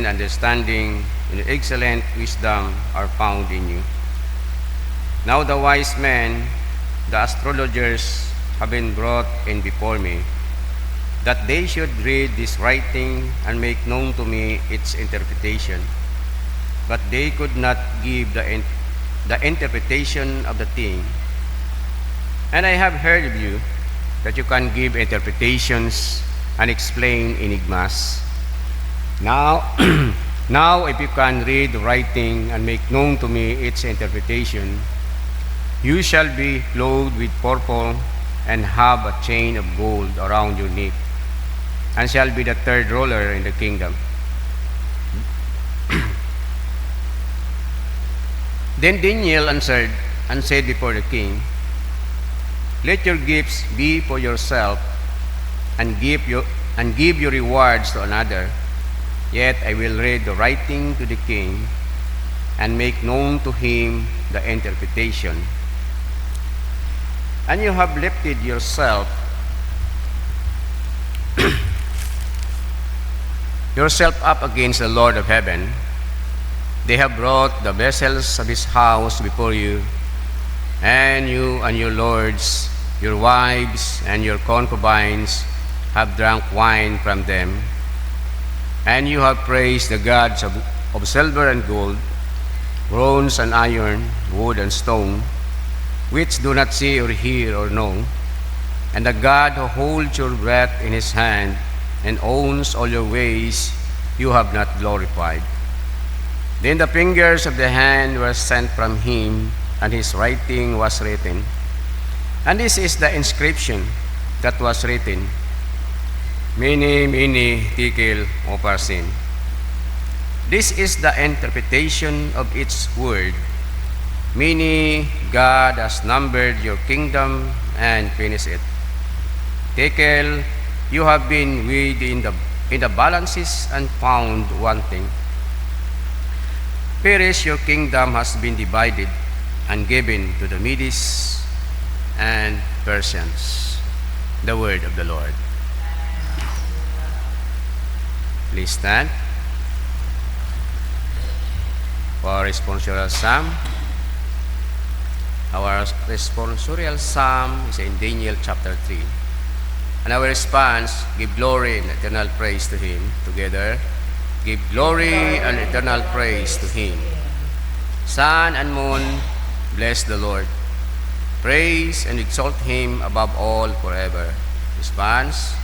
and understanding and excellent wisdom are found in you. Now the wise men, the astrologers, have been brought in before me, that they should read this writing and make known to me its interpretation. But they could not give the interpretation of the thing. And I have heard of you that you can give interpretations and explain enigmas. Now, now if you can read the writing and make known to me its interpretation, you shall be clothed with purple and have a chain of gold around your neck, and shall be the third ruler in the kingdom. Then Daniel answered and said before the king, let your gifts be for yourself, and give your rewards to another. Yet I will read the writing to the king, and make known to him the interpretation. And you have lifted yourself up against the Lord of heaven. They have brought the vessels of his house before you, and you and your lords, your wives, and your concubines have drunk wine from them. And you have praised the gods of silver and gold, bronze and iron, wood and stone, which do not see or hear or know. And the God who holds your breath in his hand and owns all your ways, you have not glorified. Then the fingers of the hand were sent from him, and his writing was written. And this is the inscription that was written: Mene, mene, tekel, upharsin. This is the interpretation of its word. Mene, God has numbered your kingdom and finished it. Tekel, you have been weighed in the balances and found wanting. Peres, your kingdom has been divided and given to the Medes and Persians. The word of the Lord. Please stand for our responsorial psalm. Our responsorial psalm is in Daniel chapter 3. And our response, give glory and eternal praise to him. Together, give glory and eternal praise to him. Sun and moon, bless the Lord. Praise and exalt him above all forever. Response,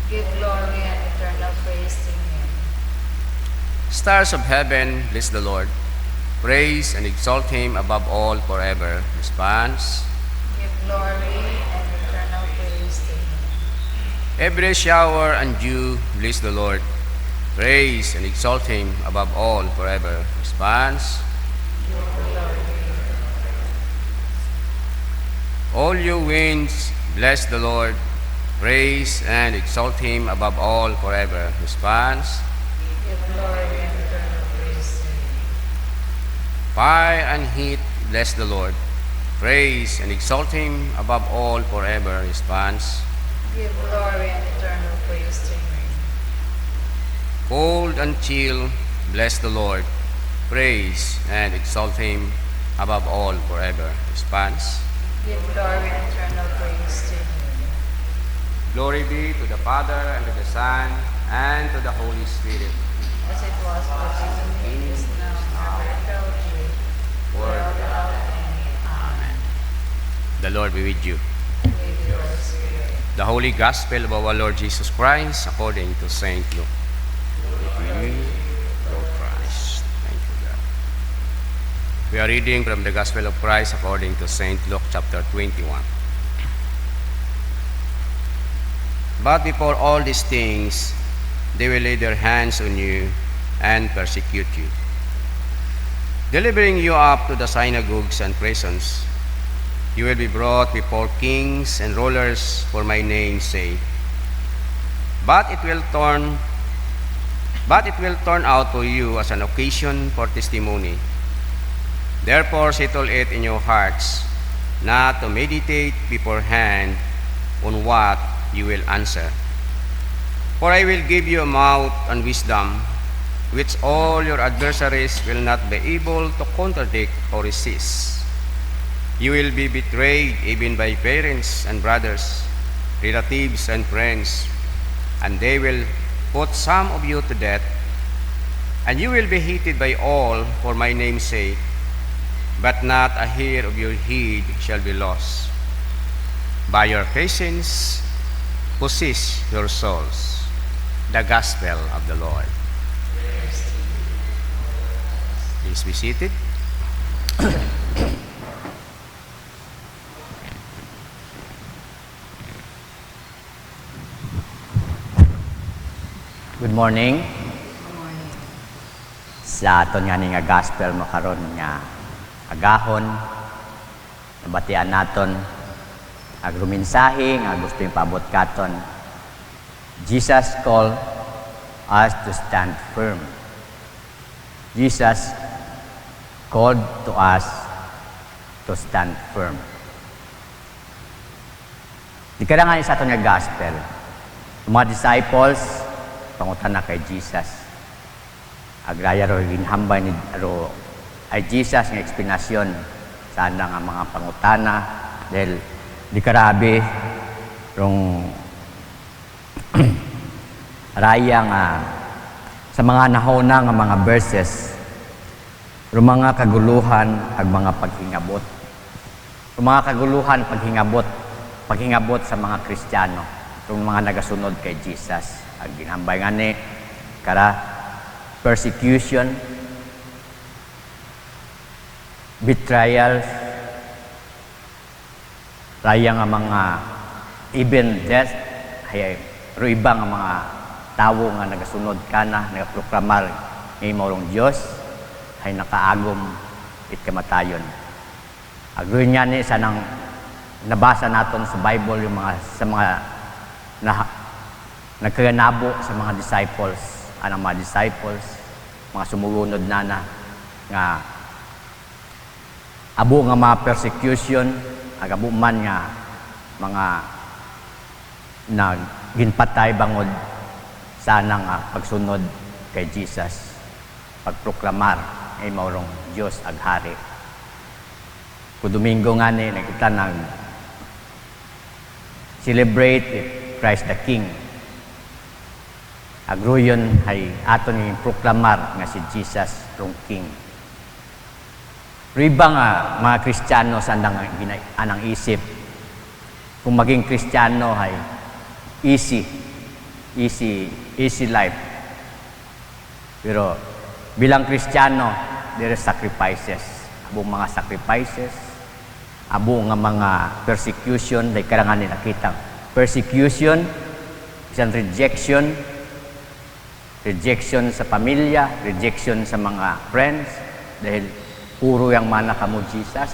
give glory and eternal praise to him. Stars of heaven, bless the Lord. Praise and exalt him above all forever. Response, give glory and eternal praise to him. Every shower and dew, bless the Lord. Praise and exalt him above all forever. Response, Give glory. all you winds, bless the Lord. Praise and exalt him above all forever. Response, Give glory and eternal praise to him. fire and heat, bless the Lord. Praise and exalt him above all forever. Response, Give glory and eternal praise to him. cold and chill, bless the Lord. Praise and exalt him above all forever. Response, Give glory and eternal praise to him. glory be to the Father, and to the Son, and to the Holy Spirit. As it was beginning, is now, and ever shall be, world without end. Amen. The Lord be with you. And with your spirit. The Holy Gospel of our Lord Jesus Christ according to Saint Luke. Glory to you, Lord Christ. Thank you, God. We are reading from the Gospel of Christ according to Saint Luke chapter 21. But before all these things, they will lay their hands on you and persecute you, delivering you up to the synagogues and prisons. You will be brought before kings and rulers for my name's sake. But it will turn out for you as an occasion for testimony. Therefore settle it in your hearts, not to meditate beforehand on what you will answer. For I will give you a mouth and wisdom, which all your adversaries will not be able to contradict or resist. You will be betrayed even by parents and brothers, relatives and friends, and they will put some of you to death, and you will be hated by all for my name's sake, but not a hair of your head shall be lost. By your patience, possess your souls. The Gospel of the Lord. Please be seated. Good morning. Sa aton nga nga gospel makaron nga agahon nabatian naton agrumensahe nga gusto yung paabot katon. Jesus called us to stand firm. Jesus called to us to stand firm. Di ka nga sa aton nga gospel. Mga disciples pangutan na kay Jesus. Agraya ro ginhambay ni ro ay Jesus nga eksplanasyon sa nga mga pangutana dahil di karabi rong raya nga sa mga nahuna nga mga verses rong mga kaguluhan ag mga paghingabot. Rong mga kaguluhan paghingabot sa mga Kristiyano rong mga nagasunod kay Jesus. Ag ginhambay nga ni kara persecution, betrayals, raya nga mga even death, hay ro iba nga mga tawo nga nagasunod kana, nagaproklamar nga morong Dios hay nakaagom it kamatayon. Agroy nga ni sa nang nabasa naton sa Bible yung mga sa mga nagkaganabo sa mga disciples, anang mga disciples, mga sumugunod na nga abo nga mga persecution, agabo man nga mga ginpatay bangod sana nga pagsunod kay Jesus, pagproklamar ay maurong Dios ag hari. Ku Domingo nga ni nakita nag celebrate Christ the King. Agruyon ay aton yung proklamar nga si Jesus rong King. Riba nga mga Kristiyano sa anang isip kung maging Kristiyano ay easy life. Pero bilang Kristiyano, there is sacrifices. Abo mga sacrifices, abo nga mga persecution, dahil karangan nila kita. Persecution, isang rejection sa pamilya, rejection sa mga friends, dahil puro yang mana kamo Jesus.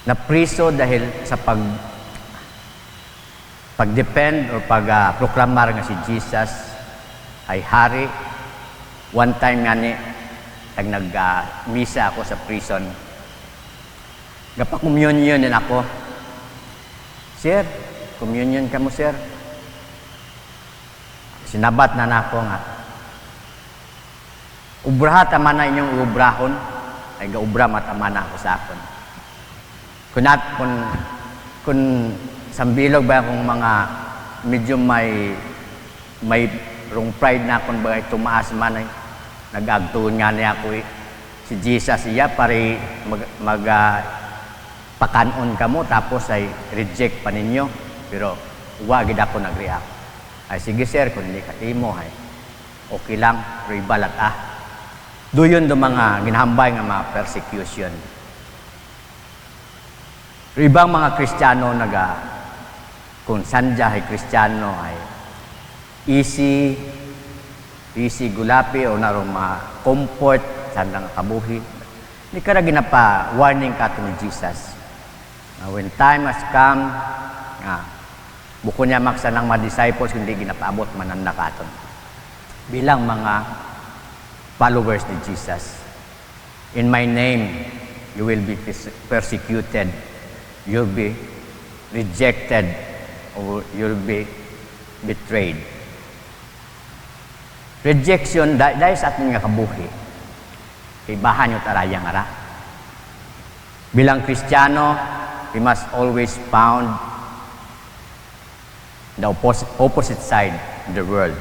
Napriso dahil sa pag-depend o pag-proklamar nga si Jesus ay hari. One time nga ni, nag-misa ako sa prison. Gapa-communion din ako. Sir, communion ka mo, sir. Sinabat na nako nga. Ubraha tama na inyong ubrahon, ay gaubra matamana ako sa akon. Kung sambilog ba akong mga medyo may wrong pride na akong bagay tumaas man ay nag-agtuon nga niya ako si Jesus iya pare pakanon ka mo tapos ay reject pa ninyo pero wag gid ako nag-react. Ay sige sir, kung hindi ka timo ay okay lang, pero ibalat Doon do mga ginhambay nga mga persecution. Ibang mga Kristiyano kung sandya ay Kristiyano ay easy gulapi o narong comfort sandang kabuhi. Hindi ka na ginapa warning ka ni Jesus. When time has come, buko niya maksa ng mga disciples kundi ginapaabot mananda katon. Bilang mga followers ni Jesus. In my name, you will be persecuted. You'll be rejected or you'll be betrayed. Rejection, dahil sa ating nga kabuhi, kay bahan yung tarayang ara. Bilang Kristiyano, we must always found the opposite side of the world.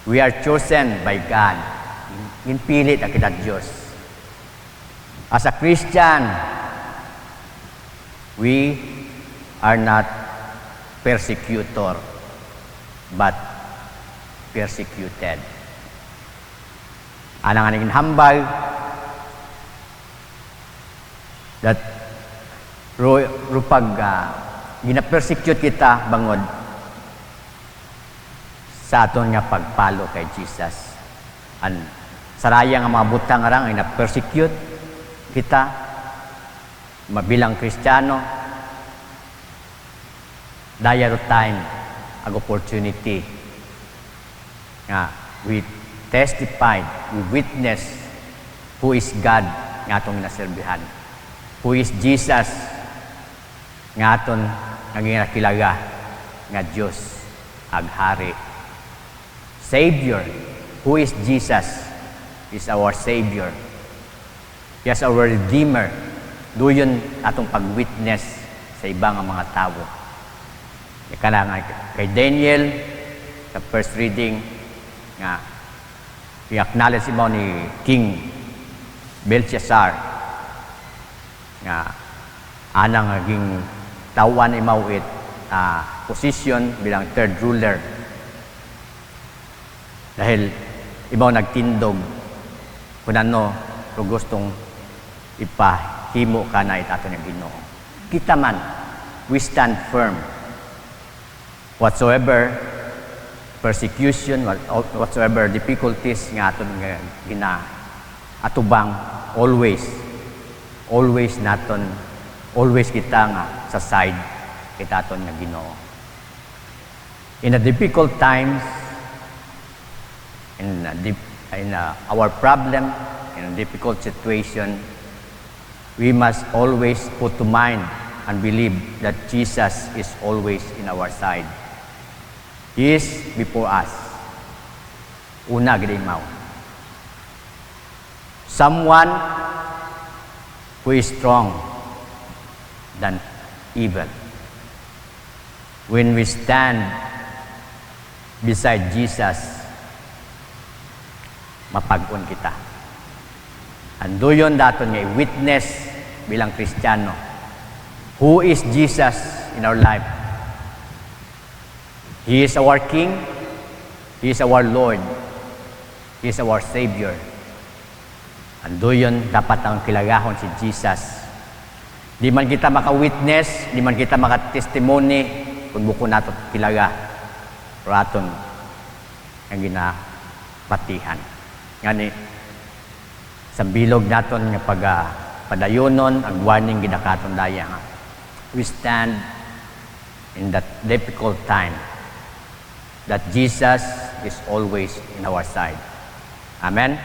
We are chosen by God. Inpilit na kita Diyos. As a Christian, we are not persecutor, but persecuted. Anang aningin hambal, that rupag gina-persecute kita bangod sa aton nga pagpalo kay Jesus. Saraya nga mga butang arang ay na-persecute kita mabilang Kristiyano. Dayaro time ag opportunity nga we testified, we witness who is God nga atong naserbihan, who is Jesus nga aton naginakilaga nga Diyos ag Hari. Savior, who is Jesus, is our Savior. He is our Redeemer. Doon atong pag-witness sa ibang mga tao. Kaya kay Daniel, sa first reading, nga i-acknowledge mo ni King Belshazzar nga anang naging tawan imaw it position bilang third ruler. Dahil ibaw nagtindog kung ano gustong ipahimo ka na itato ng Ginoo. Kita man, we stand firm. Whatsoever persecution, whatsoever difficulties nga aton nga atubang, always naton, always kita nga sa side kita aton nga Ginoo. In a difficult times, in our problem, in a difficult situation, we must always put to mind and believe that Jesus is always in our side. He is before us. Una gid imaw. Someone who is strong than evil. When we stand beside Jesus, mapag-on kita. Ando yun daton nga witness bilang Kristiyano. Who is Jesus in our life? He is our King. He is our Lord. He is our Savior. Ando yun dapat ang kilagahon si Jesus. Di man kita maka-witness, di man kita maka-testimony kung buko nato kilaga raton ang ginapatihan. Ngani sa bilog naton nga padayonon ang warning gidakaton daya nga. We stand in that difficult time that Jesus is always in our side. Amen.